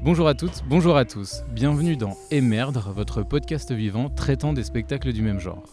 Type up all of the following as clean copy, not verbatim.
Bonjour à toutes, bonjour à tous. Bienvenue dans Émerdre, votre podcast vivant traitant des spectacles du même genre.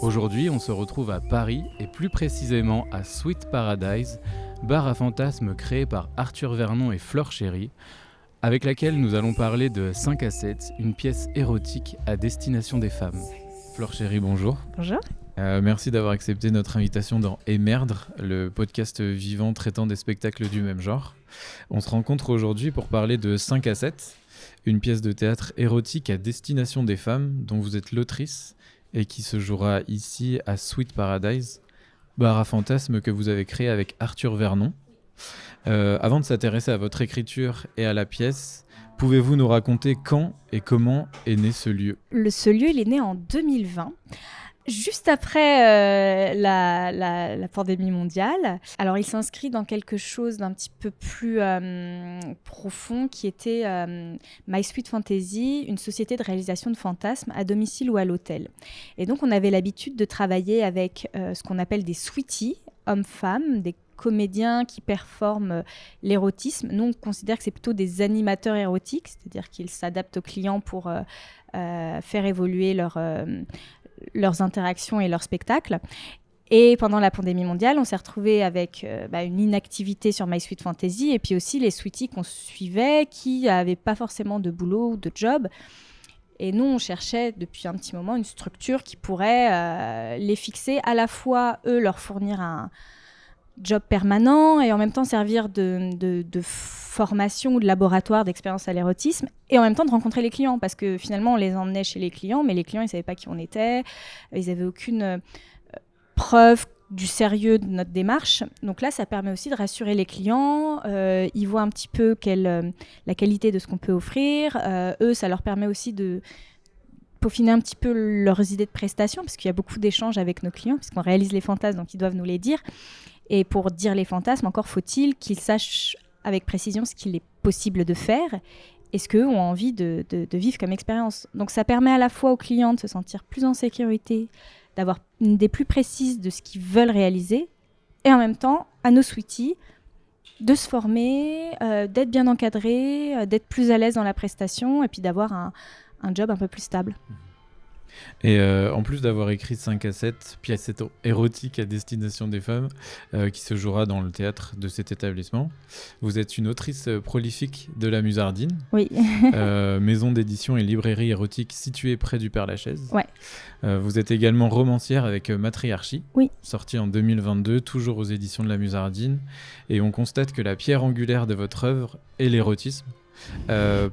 Aujourd'hui, on se retrouve à Paris et plus précisément à Sweet Paradise, bar à fantasmes créé par Arthur Vernon et Fleur Chéry, avec laquelle nous allons parler de 5 à 7, une pièce érotique à destination des femmes. Fleur Chéry, bonjour. Bonjour. Merci d'avoir accepté notre invitation dans Émerdre, le podcast vivant traitant des spectacles du même genre. On se rencontre aujourd'hui pour parler de 5 à 7, une pièce de théâtre érotique à destination des femmes dont vous êtes l'autrice et qui se jouera ici à Sweet Paradise, bar à fantasmes que vous avez créé avec Arthur Vernon. Avant de s'intéresser à votre écriture et à la pièce, pouvez-vous nous raconter quand et comment est né ce lieu ? Ce lieu, il est né en 2020. Juste après la pandémie mondiale. Alors, il s'inscrit dans quelque chose d'un petit peu plus profond qui était My Sweet Fantasy, une société de réalisation de fantasmes à domicile ou à l'hôtel. Et donc, on avait l'habitude de travailler avec ce qu'on appelle des sweeties, hommes-femmes, des comédiens qui performent l'érotisme. Nous, on considère que c'est plutôt des animateurs érotiques, c'est-à-dire qu'ils s'adaptent aux clients pour faire évoluer leurs interactions et leurs spectacles. Et pendant la pandémie mondiale, on s'est retrouvés avec une inactivité sur My Sweet Fantasy et puis aussi les sweeties qu'on suivait qui n'avaient pas forcément de boulot ou de job. Et nous, on cherchait depuis un petit moment une structure qui pourrait les fixer, à la fois, eux, leur fournir un job permanent et en même temps servir de formation ou de laboratoire d'expérience à l'érotisme et en même temps de rencontrer les clients parce que finalement on les emmenait chez les clients mais les clients ils savaient pas qui on était, ils avaient aucune preuve du sérieux de notre démarche. Donc là ça permet aussi de rassurer les clients, ils voient un petit peu la qualité de ce qu'on peut offrir, eux ça leur permet aussi de peaufiner un petit peu leurs idées de prestation parce qu'il y a beaucoup d'échanges avec nos clients puisqu'on réalise les fantasmes donc ils doivent nous les dire. Et pour dire les fantasmes, encore faut-il qu'ils sachent avec précision ce qu'il est possible de faire et ce qu'eux ont envie de vivre comme expérience. Donc ça permet à la fois aux clients de se sentir plus en sécurité, d'avoir une idée plus précise de ce qu'ils veulent réaliser et en même temps, à nos sweeties, de se former, d'être bien encadrés, d'être plus à l'aise dans la prestation et puis d'avoir un job un peu plus stable. Et en plus d'avoir écrit 5 à 7 pièces érotiques à destination des femmes qui se jouera dans le théâtre de cet établissement, vous êtes une autrice prolifique de la Musardine, oui. Maison d'édition et librairie érotique située près du Père-Lachaise. Ouais. Vous êtes également romancière avec Matriarchie, oui. sortie en 2022, toujours aux éditions de la Musardine. Et on constate que la pierre angulaire de votre œuvre est l'érotisme.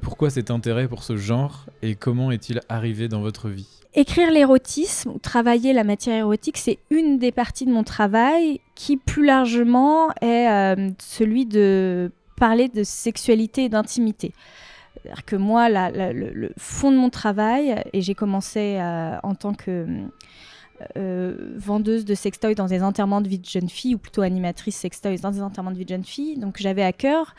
Pourquoi cet intérêt pour ce genre et comment est-il arrivé dans votre vie ? Écrire l'érotisme ou travailler la matière érotique, c'est une des parties de mon travail qui, plus largement, est celui de parler de sexualité et d'intimité. C'est-à-dire que moi, le fond de mon travail, et j'ai commencé en tant que vendeuse de sextoys dans des enterrements de vie de jeunes filles, ou plutôt animatrice sextoys dans des enterrements de vie de jeunes filles, donc j'avais à cœur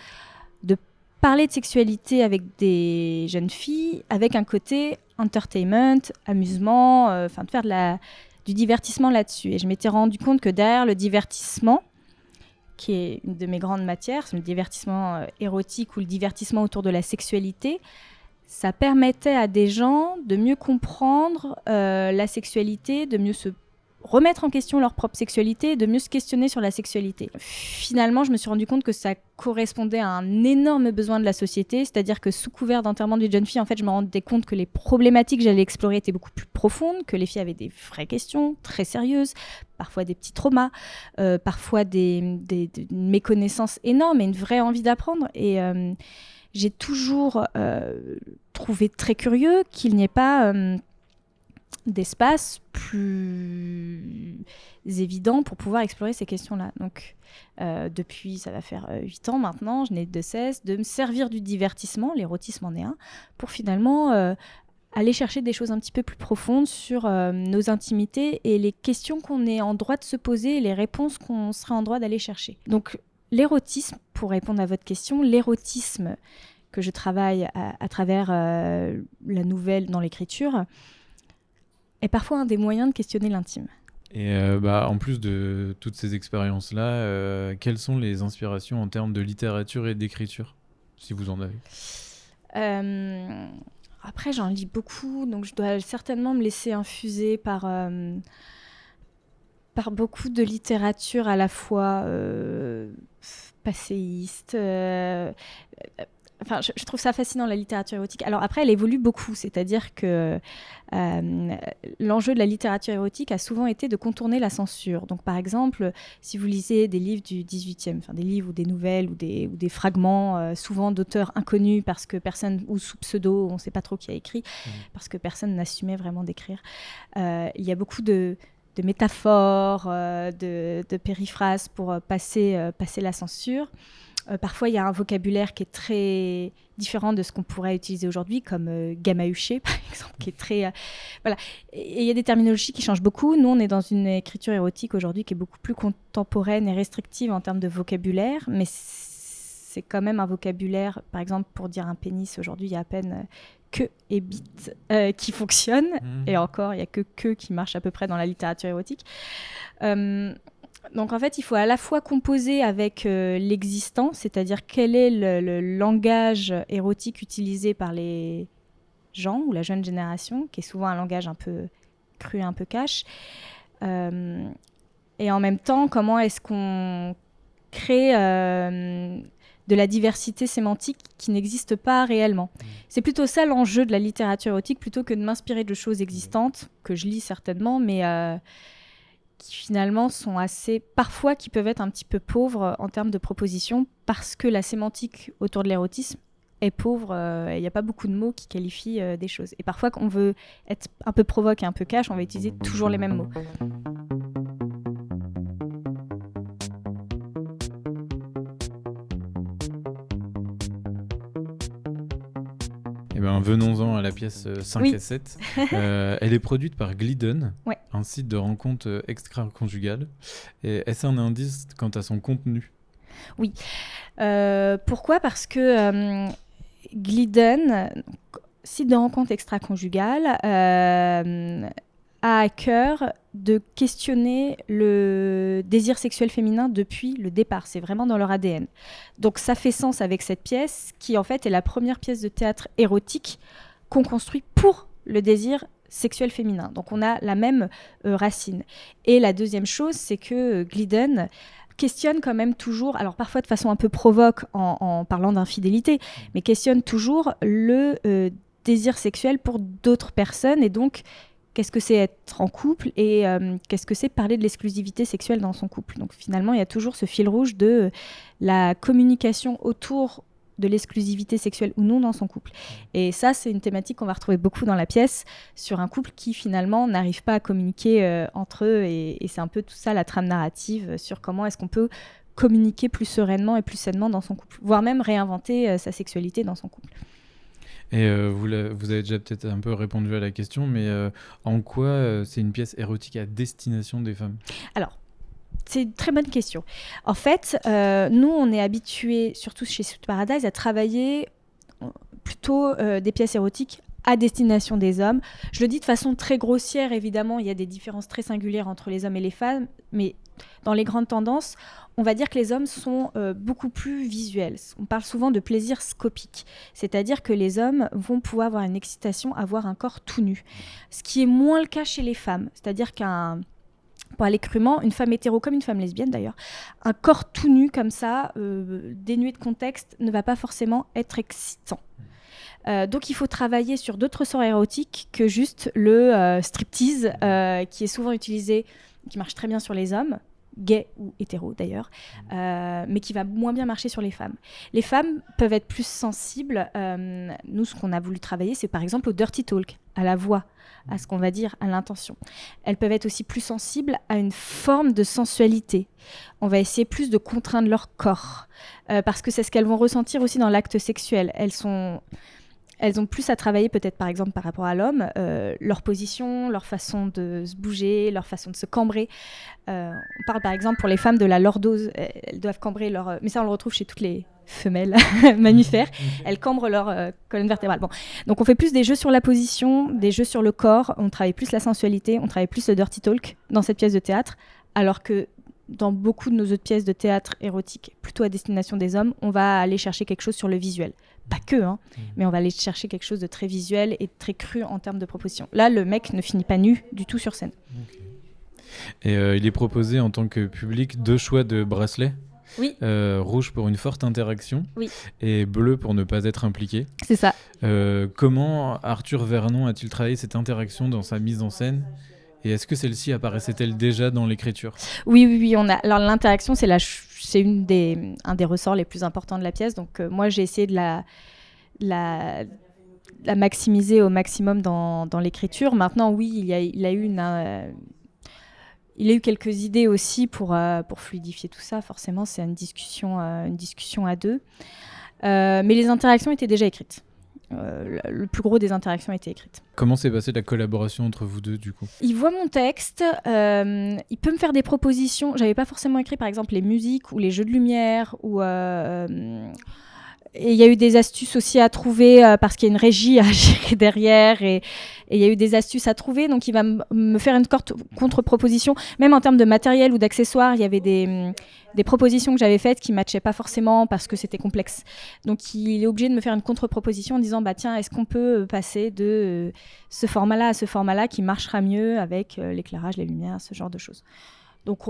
de parler de sexualité avec des jeunes filles, avec un côté entertainment, amusement, de faire du divertissement là-dessus. Et je m'étais rendu compte que derrière le divertissement, qui est une de mes grandes matières, c'est le divertissement érotique ou le divertissement autour de la sexualité, ça permettait à des gens de mieux comprendre la sexualité, de mieux se remettre en question leur propre sexualité, de mieux se questionner sur la sexualité. Finalement, je me suis rendu compte que ça correspondait à un énorme besoin de la société, c'est-à-dire que sous couvert d'enterrement de vie de jeune fille, en fait, je me rendais compte que les problématiques que j'allais explorer étaient beaucoup plus profondes, que les filles avaient des vraies questions très sérieuses, parfois des petits traumas, parfois des méconnaissances énormes et une vraie envie d'apprendre. Et j'ai toujours trouvé très curieux qu'il n'y ait pas d'espace plus évident pour pouvoir explorer ces questions-là. Donc, depuis, ça va faire 8 ans maintenant, je n'ai de cesse de me servir du divertissement, l'érotisme en est un, pour finalement aller chercher des choses un petit peu plus profondes sur nos intimités et les questions qu'on est en droit de se poser et les réponses qu'on serait en droit d'aller chercher. Donc, l'érotisme, pour répondre à votre question, l'érotisme que je travaille à travers la nouvelle dans l'écriture, est parfois un des moyens de questionner l'intime. Et en plus de toutes ces expériences-là, quelles sont les inspirations en termes de littérature et d'écriture, si vous en avez ? Après, j'en lis beaucoup, donc je dois certainement me laisser infuser par beaucoup de littérature à la fois passéiste. Enfin, je trouve ça fascinant, la littérature érotique. Alors après, elle évolue beaucoup, c'est-à-dire que l'enjeu de la littérature érotique a souvent été de contourner la censure. Donc par exemple, si vous lisez des livres du 18e, enfin des livres ou des nouvelles ou des fragments, souvent d'auteurs inconnus parce que personne, ou sous pseudo, on ne sait pas trop qui a écrit, parce que personne n'assumait vraiment d'écrire. Il y a beaucoup de métaphores, de périphrases pour passer la censure. Parfois, il y a un vocabulaire qui est très différent de ce qu'on pourrait utiliser aujourd'hui, comme gamahuché, par exemple, qui est très... voilà. Et il y a des terminologies qui changent beaucoup. Nous, on est dans une écriture érotique aujourd'hui qui est beaucoup plus contemporaine et restrictive en termes de vocabulaire, mais c'est quand même un vocabulaire, par exemple, pour dire un pénis, aujourd'hui, il y a à peine que et bite qui fonctionnent. Et encore, il n'y a que qui marche à peu près dans la littérature érotique. Donc en fait, il faut à la fois composer avec l'existant, c'est-à-dire quel est le langage érotique utilisé par les gens ou la jeune génération, qui est souvent un langage un peu cru, un peu cash. Et en même temps, comment est-ce qu'on crée de la diversité sémantique qui n'existe pas réellement. C'est plutôt ça l'enjeu de la littérature érotique, plutôt que de m'inspirer de choses existantes, que je lis certainement, mais... qui finalement sont parfois qui peuvent être un petit peu pauvres en termes de propositions, parce que la sémantique autour de l'érotisme est pauvre, il n'y a pas beaucoup de mots qui qualifient des choses. Et parfois, quand on veut être un peu provoque et un peu cash, on va utiliser toujours les mêmes mots. Eh ben, venons-en à la pièce 5 à 7. Elle est produite par Glidden, un site de rencontres extra-conjugales. Est-ce un indice quant à son contenu ? Oui. Pourquoi ? Parce que Glidden, site de rencontres extra-conjugales, a à cœur de questionner le désir sexuel féminin depuis le départ. C'est vraiment dans leur ADN. Donc ça fait sens avec cette pièce qui en fait est la première pièce de théâtre érotique qu'on construit pour le désir sexuel féminin. Donc on a la même racine. Et la deuxième chose, c'est que Glidden questionne quand même toujours, alors parfois de façon un peu provoque en parlant d'infidélité, mais questionne toujours le désir sexuel pour d'autres personnes, et donc qu'est-ce que c'est être en couple et qu'est-ce que c'est parler de l'exclusivité sexuelle dans son couple. Donc finalement, il y a toujours ce fil rouge de la communication autour de l'exclusivité sexuelle ou non dans son couple. Et ça, c'est une thématique qu'on va retrouver beaucoup dans la pièce, sur un couple qui finalement n'arrive pas à communiquer entre eux. Et c'est un peu tout ça la trame narrative sur comment est-ce qu'on peut communiquer plus sereinement et plus sainement dans son couple, voire même réinventer sa sexualité dans son couple. Et vous avez déjà peut-être un peu répondu à la question, mais en quoi c'est une pièce érotique à destination des femmes ? Alors, c'est une très bonne question. En fait, nous, on est habitués, surtout chez Sweet Paradise, à travailler plutôt des pièces érotiques à destination des hommes. Je le dis de façon très grossière, évidemment, il y a des différences très singulières entre les hommes et les femmes, mais dans les grandes tendances, on va dire que les hommes sont beaucoup plus visuels. On parle souvent de plaisir scopique, c'est-à-dire que les hommes vont pouvoir avoir une excitation à voir un corps tout nu, ce qui est moins le cas chez les femmes. C'est-à-dire pour aller crûment, une femme hétéro, comme une femme lesbienne d'ailleurs, un corps tout nu comme ça, dénué de contexte, ne va pas forcément être excitant. Donc il faut travailler sur d'autres sorts érotiques que juste le striptease, qui est souvent utilisé, qui marche très bien sur les hommes, gays ou hétéros d'ailleurs, mais qui va moins bien marcher sur les femmes. Les femmes peuvent être plus sensibles. Nous, ce qu'on a voulu travailler, c'est par exemple au dirty talk, à la voix, à ce qu'on va dire, à l'intention. Elles peuvent être aussi plus sensibles à une forme de sensualité. On va essayer plus de contraindre leur corps, parce que c'est ce qu'elles vont ressentir aussi dans l'acte sexuel. Elles ont plus à travailler peut-être par exemple par rapport à l'homme, leur position, leur façon de se bouger, leur façon de se cambrer. On parle par exemple pour les femmes de la lordose, elles doivent cambrer leur... Mais ça on le retrouve chez toutes les femelles mammifères, elles cambrent leur colonne vertébrale. Bon. Donc on fait plus des jeux sur la position, des jeux sur le corps, on travaille plus la sensualité, on travaille plus le dirty talk dans cette pièce de théâtre, alors que dans beaucoup de nos autres pièces de théâtre érotique, plutôt à destination des hommes, on va aller chercher quelque chose sur le visuel. Pas que, mais on va aller chercher quelque chose de très visuel et très cru en termes de proposition. Là, le mec ne finit pas nu du tout sur scène. Okay. Et il est proposé en tant que public 2 choix de bracelets. Oui. Rouge pour une forte interaction, oui. Et bleu pour ne pas être impliqué. C'est ça. Comment Arthur Vernon a-t-il travaillé cette interaction dans sa mise en scène ? Et est-ce que celle-ci apparaissait-elle déjà dans l'écriture ? Oui. Alors l'interaction, c'est un des ressorts les plus importants de la pièce. Donc moi, j'ai essayé de la maximiser au maximum dans l'écriture. Maintenant, oui, il a eu quelques idées aussi pour fluidifier tout ça. Forcément, c'est une discussion à 2. Mais les interactions étaient déjà écrites. Le plus gros des interactions a été écrite. Comment s'est passée la collaboration entre vous deux, du coup ? Il voit mon texte, il peut me faire des propositions. J'avais pas forcément écrit, par exemple, les musiques ou les jeux de lumière. Et il y a eu des astuces aussi à trouver parce qu'il y a une régie à gérer derrière et il y a eu des astuces à trouver. Donc, il va me faire une contre-proposition. Même en termes de matériel ou d'accessoires, il y avait des propositions que j'avais faites qui ne matchaient pas forcément parce que c'était complexe. Donc, il est obligé de me faire une contre-proposition en disant tiens, est-ce qu'on peut passer de ce format-là à ce format-là qui marchera mieux avec l'éclairage, les lumières, ce genre de choses. Donc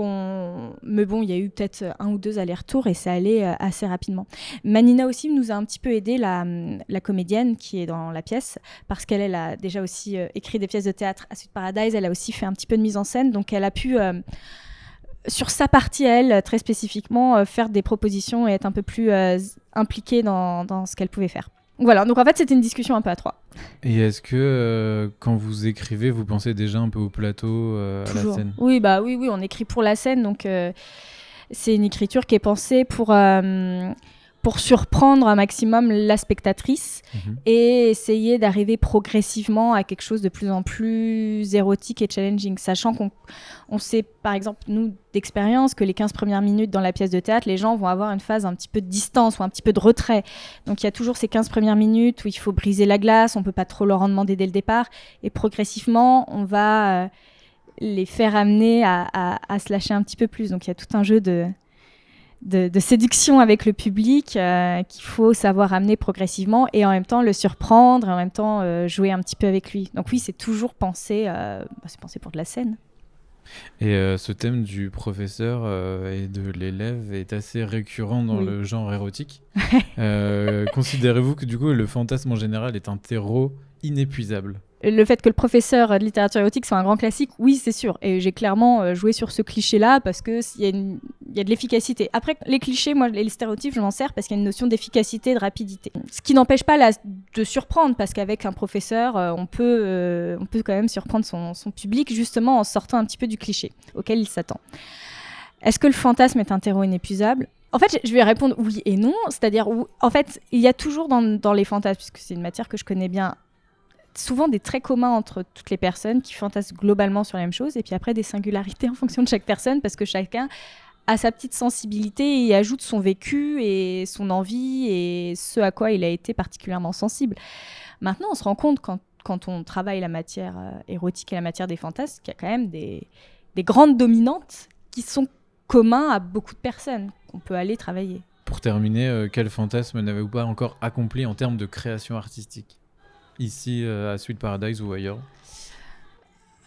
mais bon, il y a eu peut-être 1 ou 2 allers-retours et ça allait assez rapidement. Manina aussi nous a un petit peu aidé, la comédienne qui est dans la pièce, parce qu'elle a déjà aussi écrit des pièces de théâtre à Sweet Paradise, elle a aussi fait un petit peu de mise en scène, donc elle a pu, sur sa partie, elle, très spécifiquement, faire des propositions et être un peu plus impliquée dans ce qu'elle pouvait faire. Voilà, donc en fait c'était une discussion un peu à 3. Et est-ce que quand vous écrivez, vous pensez déjà un peu au plateau, à la scène ? Oui, on écrit pour la scène, donc c'est une écriture qui est pensée pour surprendre un maximum la spectatrice et essayer d'arriver progressivement à quelque chose de plus en plus érotique et challenging, sachant qu'on sait, par exemple, nous, d'expérience, que les 15 premières minutes dans la pièce de théâtre, les gens vont avoir une phase un petit peu de distance ou un petit peu de retrait. Donc, il y a toujours ces 15 premières minutes où il faut briser la glace, on ne peut pas trop leur en demander dès le départ, et progressivement, on va les faire amener à se lâcher un petit peu plus. Donc, il y a tout un jeu de séduction avec le public qu'il faut savoir amener progressivement et en même temps le surprendre et en même temps jouer un petit peu avec lui. Donc oui, c'est toujours pensé pour de la scène. Et ce thème du professeur et de l'élève est assez récurrent dans le genre érotique. Considérez-vous que du coup le fantasme en général est un terreau inépuisable ? Le fait que le professeur de littérature érotique soit un grand classique, oui, c'est sûr. Et j'ai clairement joué sur ce cliché-là parce qu'il y a de l'efficacité. Après, les clichés, moi, les stéréotypes, je m'en sers parce qu'il y a une notion d'efficacité, de rapidité. Ce qui n'empêche pas de surprendre, parce qu'avec un professeur, on peut quand même surprendre son public, justement en sortant un petit peu du cliché auquel il s'attend. Est-ce que le fantasme est un terreau inépuisable ? En fait, je vais répondre oui et non. C'est-à-dire, en fait, il y a toujours dans les fantasmes, puisque c'est une matière que je connais bien, souvent des traits communs entre toutes les personnes qui fantasment globalement sur la même chose et puis après des singularités en fonction de chaque personne parce que chacun a sa petite sensibilité et ajoute son vécu et son envie et ce à quoi il a été particulièrement sensible. Maintenant, on se rend compte quand on travaille la matière érotique et la matière des fantasmes qu'il y a quand même des grandes dominantes qui sont communs à beaucoup de personnes qu'on peut aller travailler. Pour terminer, quel fantasme n'avez-vous pas encore accompli en termes de création artistique ? Ici, à Sweet Paradise ou ailleurs ?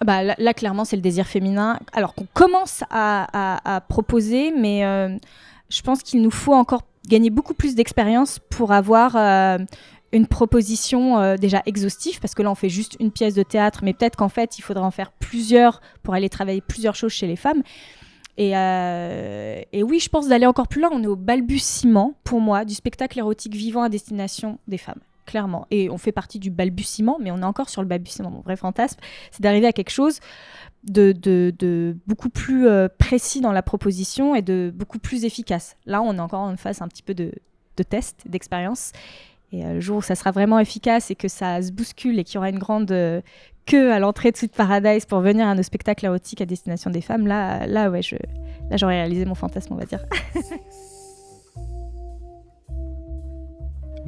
Là, clairement, c'est le désir féminin. Alors qu'on commence à proposer, mais je pense qu'il nous faut encore gagner beaucoup plus d'expérience pour avoir une proposition déjà exhaustive, parce que là, on fait juste une pièce de théâtre, mais peut-être qu'en fait, il faudra en faire plusieurs pour aller travailler plusieurs choses chez les femmes. Et oui, je pense d'aller encore plus loin. On est au balbutiement, pour moi, du spectacle érotique vivant à destination des femmes. Clairement. Et on fait partie du balbutiement, mais on est encore sur le balbutiement. Mon vrai fantasme, c'est d'arriver à quelque chose de beaucoup plus précis dans la proposition et de beaucoup plus efficace. Là, on est encore en phase un petit peu de test, d'expérience. Et le jour où ça sera vraiment efficace et que ça se bouscule et qu'il y aura une grande queue à l'entrée de Sweet Paradise pour venir à nos spectacles érotiques à destination des femmes, là j'aurais réalisé mon fantasme, on va dire.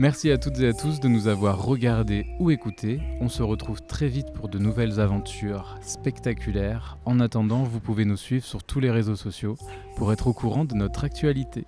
Merci à toutes et à tous de nous avoir regardés ou écoutés. On se retrouve très vite pour de nouvelles aventures spectaculaires. En attendant, vous pouvez nous suivre sur tous les réseaux sociaux pour être au courant de notre actualité.